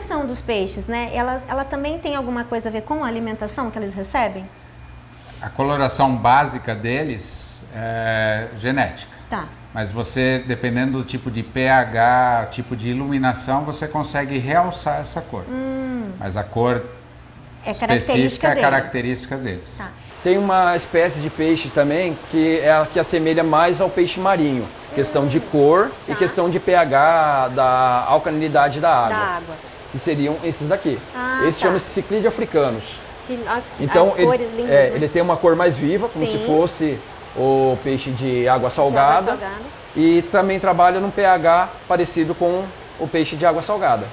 coloração dos peixes, né? Ela também tem alguma coisa a ver com a alimentação que eles recebem? A coloração básica deles é genética. Tá. Mas você, dependendo do tipo de pH, tipo de iluminação, você consegue realçar essa cor. Mas a cor específica é característica deles. Tá. Tem uma espécie de peixe também que é a que assemelha mais ao peixe marinho. Questão de cor e questão de pH, da alcalinidade da água. Que seriam esses daqui. Esses chamam-se ciclídeos africanos. Então, as cores lindas, né? Ele tem uma cor mais viva, como se fosse o peixe de água salgada. E também trabalha num pH parecido com o peixe de água salgada.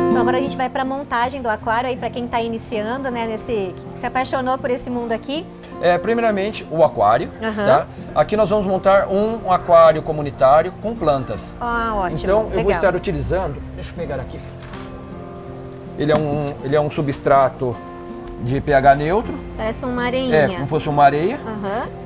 Então agora a gente vai para a montagem do aquário aí para quem está iniciando, né, que se apaixonou por esse mundo aqui. Primeiramente o aquário, tá? Aqui nós vamos montar um aquário comunitário com plantas. Ótimo. Então eu vou estar utilizando, deixa eu pegar aqui. Ele é um substrato de pH neutro. Parece uma areinha. Como se fosse uma areia.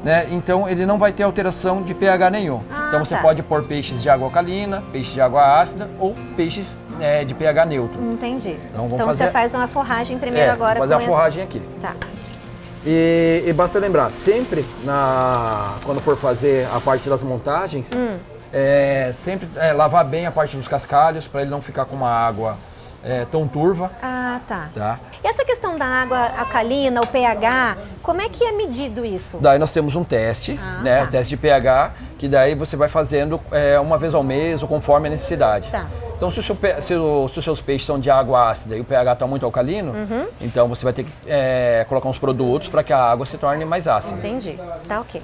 Né? Então ele não vai ter alteração de pH nenhum. Então você pode pôr peixes de água alcalina, peixes de água ácida ou peixes de pH neutro. Entendi. Então você faz uma forragem primeiro agora. Vou fazer a forragem aqui. Tá. E basta lembrar, sempre quando for fazer a parte das montagens, sempre lavar bem a parte dos cascalhos para ele não ficar com uma água tão turva. Tá. E essa questão da água alcalina, o pH, como é que é medido isso? Daí nós temos um teste, um teste de pH, que daí você vai fazendo uma vez ao mês ou conforme a necessidade. Tá. Então se os seus peixes são de água ácida e o pH está muito alcalino, então você vai ter que colocar uns produtos para que a água se torne mais ácida. Entendi. Tá, ok.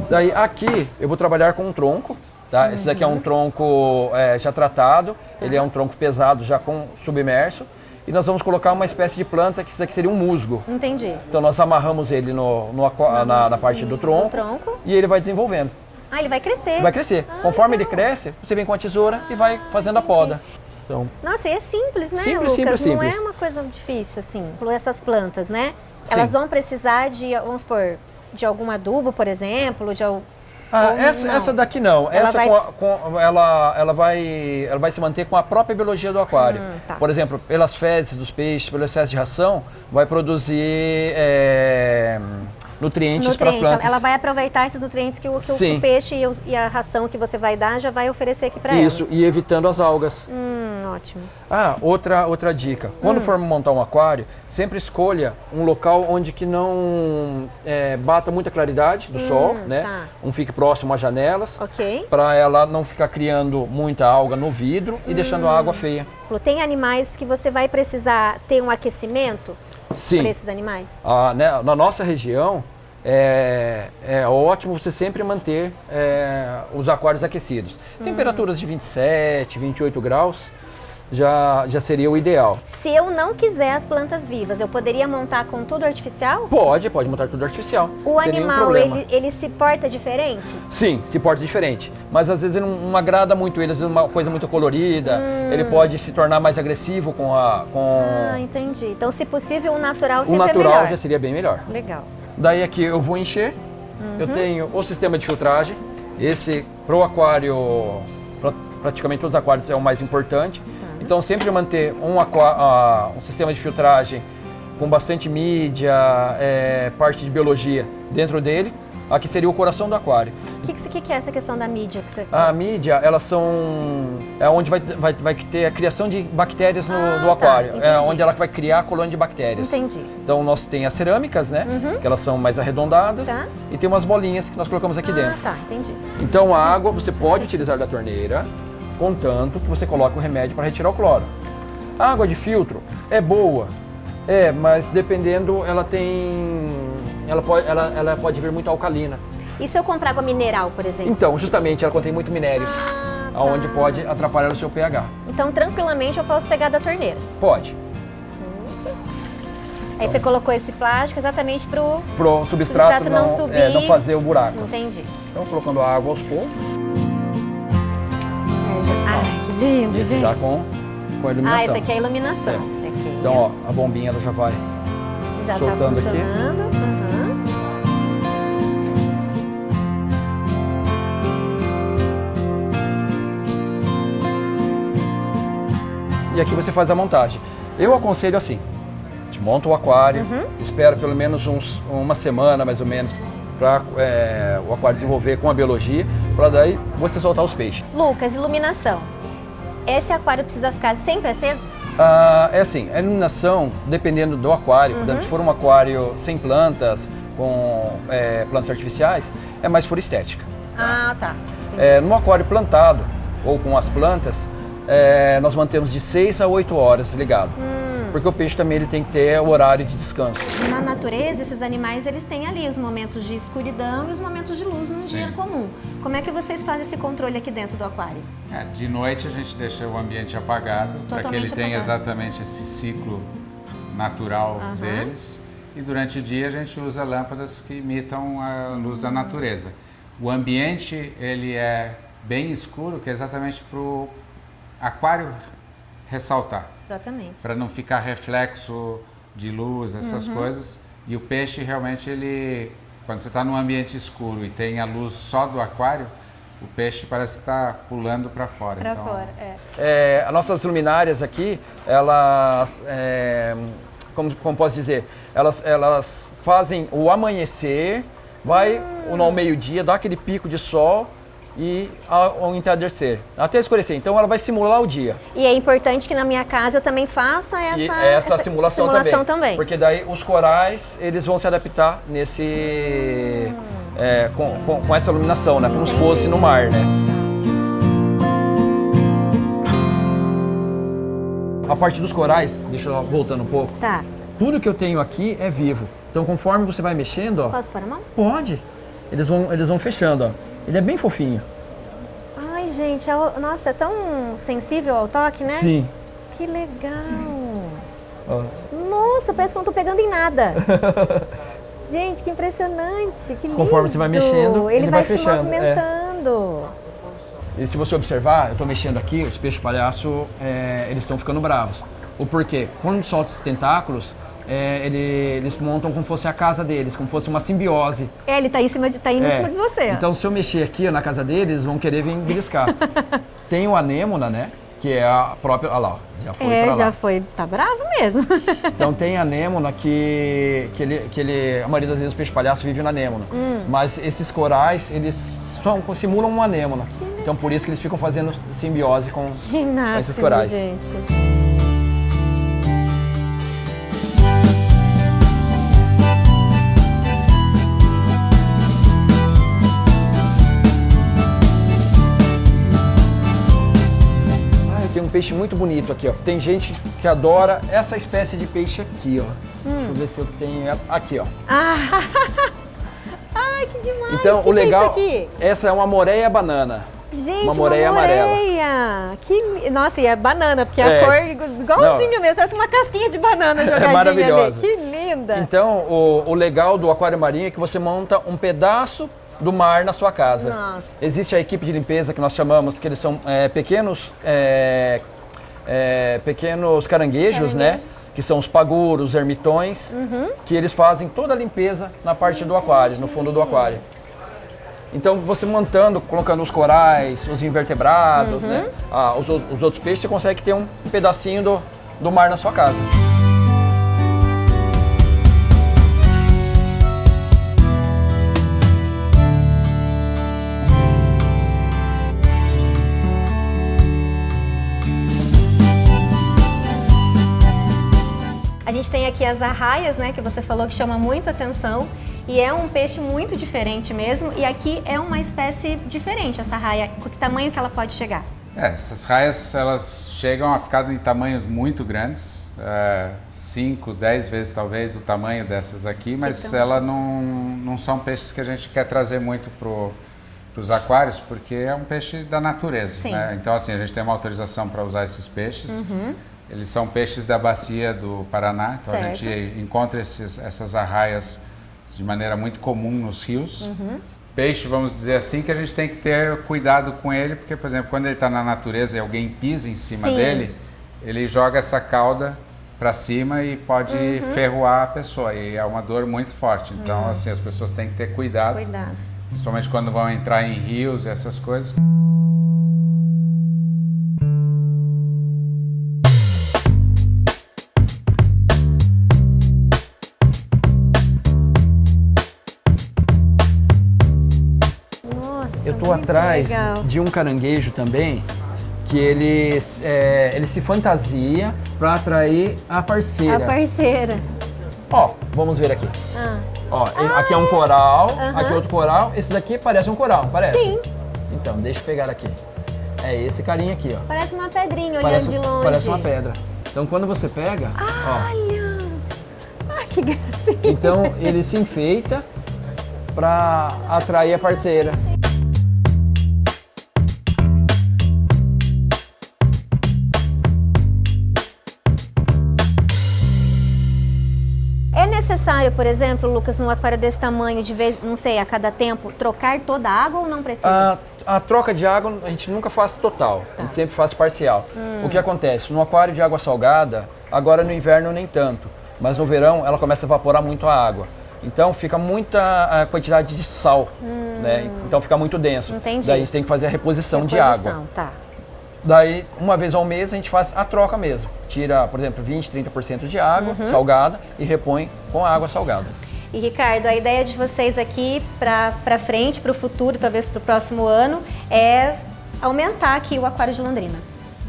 Daí aqui eu vou trabalhar com um tronco. Tá? Esse daqui é um tronco já tratado, ele é um tronco pesado já com submerso. E nós vamos colocar uma espécie de planta, que isso daqui seria um musgo. Entendi. Então nós amarramos ele na parte do tronco e ele vai desenvolvendo. Ele vai crescer. Vai crescer. Conforme ele cresce, você vem com a tesoura e vai fazendo a poda. Então, nossa, e é simples, né, simples, Lucas? simples. Não é uma coisa difícil, assim. Essas plantas, né? Elas vão precisar de, vamos supor, de algum adubo, por exemplo, essa daqui não. Ela vai se manter com a própria biologia do aquário. Por exemplo, pelas fezes dos peixes, pelo excesso de ração, vai produzir nutrientes para as plantas. Ela vai aproveitar esses nutrientes que o peixe e a ração que você vai dar já vai oferecer aqui para elas. Isso, e evitando as algas. Ótimo. Outra dica. Quando for montar um aquário, sempre escolha um local onde que não bata muita claridade do sol, né? Não fique próximo às janelas, para ela não ficar criando muita alga no vidro e deixando a água feia. Tem animais que você vai precisar ter um aquecimento para esses animais? Na nossa região, é ótimo você sempre manter os aquários aquecidos. Temperaturas de 27, 28 graus. Já seria o ideal. Se eu não quiser as plantas vivas, eu poderia montar com tudo artificial? Pode montar tudo artificial. O animal, ele se porta diferente? Sim, se porta diferente. Mas às vezes ele não agrada muito eles, uma coisa muito colorida. Ele pode se tornar mais agressivo com entendi. Então, se possível, o natural sempre é melhor. O natural já melhor. seria bem melhor. Legal. Daí aqui eu vou encher. Eu tenho o sistema de filtragem. Esse, pro aquário, praticamente todos os aquários é o mais importante. Então sempre manter um sistema de filtragem com bastante mídia, parte de biologia dentro dele. Aqui seria o coração do aquário. O que é essa questão da mídia que você... A mídia, elas são... É onde vai ter a criação de bactérias no aquário. É onde ela vai criar a colônia de bactérias. Entendi. Então nós tem as cerâmicas, né? Que elas são mais arredondadas. E tem umas bolinhas que nós colocamos aqui dentro. Entendi. Então a água você pode utilizar da torneira, contanto que você coloque o remédio para retirar o cloro. A água de filtro é boa, mas dependendo, ela pode vir muito alcalina. E se eu comprar água mineral, por exemplo? Então, justamente, ela contém muito minérios, onde pode atrapalhar o seu pH. Então, tranquilamente, eu posso pegar da torneira? Pode. Aí você colocou esse plástico exatamente pro substrato não subir, não fazer o buraco. Entendi. Então, colocando a água aos poucos. Que lindo, gente. Já com a iluminação. Isso aqui é a iluminação. Então, a bombinha ela já vai soltando aqui. e aqui você faz a montagem. Eu aconselho assim, a gente monta o aquário, espera pelo menos uma semana mais ou menos para o aquário desenvolver com a biologia, para daí você soltar os peixes. Lucas, iluminação. Esse aquário precisa ficar sempre aceso? É assim, a iluminação, dependendo do aquário, se for um aquário sem plantas, com plantas artificiais, é mais por estética. Ah, tá. No aquário plantado ou com as plantas, nós mantemos de 6 a 8 horas ligado. Porque o peixe também ele tem que ter o horário de descanso. Na natureza, esses animais eles têm ali os momentos de escuridão e os momentos de luz num dia comum. Como é que vocês fazem esse controle aqui dentro do aquário? De noite a gente deixa o ambiente apagado para que ele tenha exatamente esse ciclo natural deles. E durante o dia a gente usa lâmpadas que imitam a luz da natureza. O ambiente ele é bem escuro, que é exatamente para o aquário ressaltar. Exatamente. Para não ficar reflexo de luz, essas coisas. E o peixe realmente, ele, quando você está num ambiente escuro e tem a luz só do aquário, o peixe parece que está pulando para fora. Para fora, as nossas luminárias aqui, elas, como posso dizer, elas fazem o amanhecer, vai ao meio-dia, dá aquele pico de sol, e ao entardecer, até escurecer. Então ela vai simular o dia. E é importante que na minha casa eu também faça essa simulação também. Porque daí os corais eles vão se adaptar nesse com essa iluminação, né? Como se fosse no mar, né? A parte dos corais, deixa eu voltando um pouco. Tá. Tudo que eu tenho aqui é vivo. Então conforme você vai mexendo, ó. Posso pôr a mão? Pode. Eles vão fechando, ó. Ele é bem fofinho. Ai, gente, nossa, é tão sensível ao toque, né? Sim. Que legal. Nossa, parece que eu não tô pegando em nada. Gente, que impressionante, que lindo. Conforme você vai mexendo, ele vai se fechando, movimentando. E se você observar, eu estou mexendo aqui, os peixes palhaço, eles estão ficando bravos. O porquê? Quando solta esses tentáculos, eles montam como se fosse a casa deles, como se fosse uma simbiose. Ele tá indo em cima de você. Então, se eu mexer aqui na casa deles, eles vão querer vir beliscar. Tem o anêmona, né? Que é a própria... Olha lá, já foi pra lá. Já foi. Tá bravo mesmo. Então, tem a anêmona que a maioria das vezes os peixes palhaços vivem na anêmona. Mas esses corais, eles simulam uma anêmona. Então, por isso que eles ficam fazendo simbiose com esses corais. Gente. Tem um peixe muito bonito aqui, ó. Tem gente que adora essa espécie de peixe aqui, ó. Deixa eu ver se eu tenho ela. Aqui, ó. Ai, que demais! Então, que o legal, que é isso aqui? Essa é uma moreia banana. Gente, uma moreia amarela. Nossa, e é banana, porque a cor é igualzinha mesmo, parece uma casquinha de banana jogadinha maravilhosa. Ali. Que linda! Então, o legal do aquário marinho é que você monta um pedaço do mar na sua casa. Nossa. Existe a equipe de limpeza que nós chamamos, que eles são pequenos caranguejos, né? Que são os paguros, os ermitões, que eles fazem toda a limpeza na parte do aquário, no fundo do aquário. Então, você montando, colocando os corais, os invertebrados, né? Os outros peixes, você consegue ter um pedacinho do mar na sua casa. A gente tem aqui as arraias, né, que você falou que chama muito atenção. E é um peixe muito diferente mesmo. E aqui é uma espécie diferente, essa raia. Com que tamanho que ela pode chegar? Essas raias, elas chegam a ficar em tamanhos muito grandes. 5, 10 vezes talvez o tamanho dessas aqui. Mas elas não são peixes que a gente quer trazer muito para os aquários, porque é um peixe da natureza. Né? Então, assim, a gente tem uma autorização para usar esses peixes. Eles são peixes da bacia do Paraná. Então, a gente encontra essas arraias de maneira muito comum nos rios. Peixe, vamos dizer assim, que a gente tem que ter cuidado com ele, porque, por exemplo, quando ele está na natureza e alguém pisa em cima dele, ele joga essa cauda para cima e pode ferroar a pessoa, e é uma dor muito forte. Então, assim, as pessoas têm que ter cuidado, principalmente quando vão entrar em rios e essas coisas. estou atrás de um caranguejo também, que ele se fantasia para atrair a parceira. A parceira. Ó, vamos ver aqui. Ó, aqui é um coral, aqui é outro coral. Esse daqui parece um coral, parece? Sim. Então, deixa eu pegar aqui. É esse carinha aqui, ó. Parece uma pedrinha olhando de longe. Parece uma pedra. Então, quando você pega, olha! Ai, que gracinha. Então, ele se enfeita para atrair a parceira. É necessário, por exemplo, Lucas, num aquário desse tamanho, de vez, não sei, a cada tempo, trocar toda a água ou não precisa? A troca de água a gente nunca faz total, a gente sempre faz parcial. O que acontece? No aquário de água salgada, agora no inverno nem tanto, mas no verão ela começa a evaporar muito a água. Então fica muita quantidade de sal, né? Então fica muito denso. Entendi. Daí a gente tem que fazer a reposição de água. Tá. Daí, uma vez ao mês, a gente faz a troca mesmo. Tira, por exemplo, 20, 30% de água salgada e repõe com a água salgada. E Ricardo, a ideia de vocês aqui para frente, para o futuro, talvez para o próximo ano, é aumentar aqui o aquário de Londrina.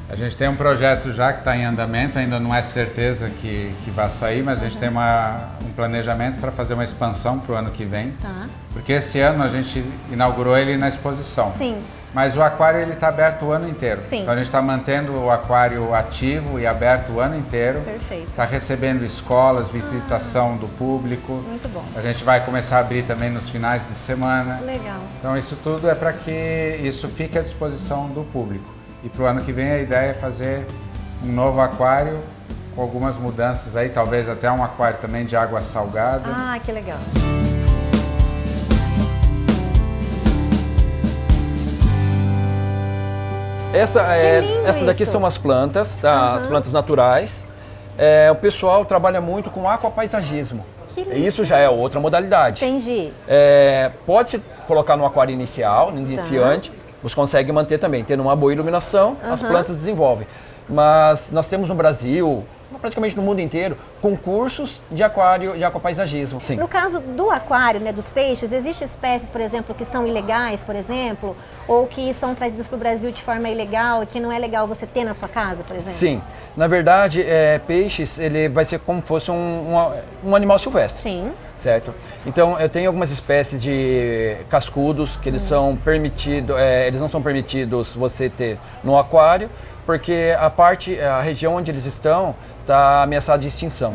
A gente tem um projeto já que está em andamento, ainda não é certeza que vai sair, mas a gente tem um planejamento para fazer uma expansão para o ano que vem. Tá. Porque esse ano a gente inaugurou ele na exposição. Sim. Mas o aquário está aberto o ano inteiro. Sim. Então a gente está mantendo o aquário ativo e aberto o ano inteiro. Perfeito. Está recebendo escolas, visitação do público. Muito bom. A gente vai começar a abrir também nos finais de semana. Legal. Então isso tudo é para que isso fique à disposição do público. E para o ano que vem a ideia é fazer um novo aquário com algumas mudanças aí, talvez até um aquário também de água salgada. Ah, que legal. Essa daqui são as plantas, tá? As plantas naturais. O pessoal trabalha muito com aquapaisagismo. Isso já é outra modalidade. Entendi. Pode-se colocar no aquário inicial, no iniciante, você consegue manter também. Tendo uma boa iluminação, as plantas desenvolvem. Mas nós temos no Brasil, praticamente no mundo inteiro, concursos de aquapaisagismo. Sim. No caso do aquário, né, dos peixes, existem espécies, por exemplo, que são ilegais, por exemplo, ou que são trazidas para o Brasil de forma ilegal e que não é legal você ter na sua casa, por exemplo? Sim. Na verdade, peixes, ele vai ser como se fosse um animal silvestre. Sim. Certo? Então, eu tenho algumas espécies de cascudos que eles são permitidos, eles não são permitidos você ter no aquário, porque a região onde eles estão está ameaçada de extinção.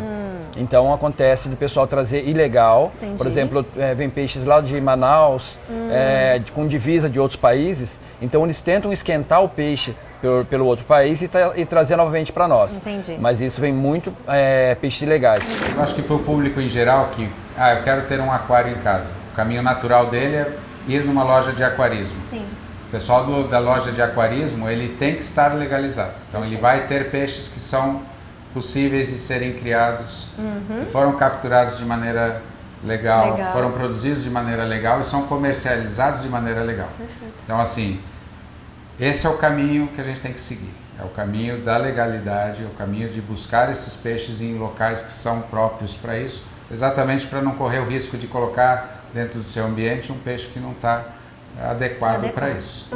Então acontece do pessoal trazer ilegal. Entendi. Por exemplo, vem peixes lá de Manaus, com divisa de outros países. Então eles tentam esquentar o peixe pelo outro país e trazer novamente para nós. Entendi. Mas isso vem muito peixes ilegais. Eu acho que para o público em geral que eu quero ter um aquário em casa. O caminho natural dele é ir numa loja de aquarismo. Sim. O pessoal da loja de aquarismo, ele tem que estar legalizado. Então ele vai ter peixes que são possíveis de serem criados, que foram capturados de maneira legal, foram produzidos de maneira legal e são comercializados de maneira legal. Perfeito. Então assim, esse é o caminho que a gente tem que seguir. É o caminho da legalidade, é o caminho de buscar esses peixes em locais que são próprios para isso, exatamente para não correr o risco de colocar dentro do seu ambiente um peixe que não está adequado para isso.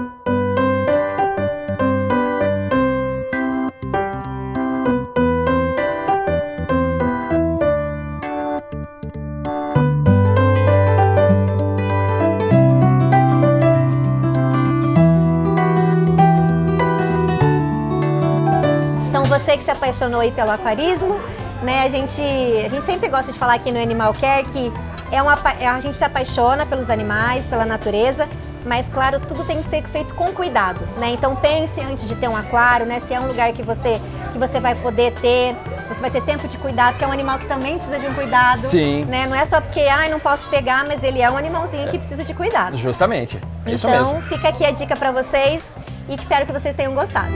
Então você que se apaixonou aí pelo aquarismo, né? A gente sempre gosta de falar aqui no Animal Care que a gente se apaixona pelos animais, pela natureza, mas claro, tudo tem que ser feito com cuidado, né? Então pense antes de ter um aquário, né? Se é um lugar que você vai poder ter, você vai ter tempo de cuidar, porque é um animal que também precisa de um cuidado. Sim. Né? Não é só porque, não posso pegar, mas ele é um animalzinho que precisa de cuidado. Justamente, é isso então, mesmo. fica aqui a dica para vocês e espero que vocês tenham gostado.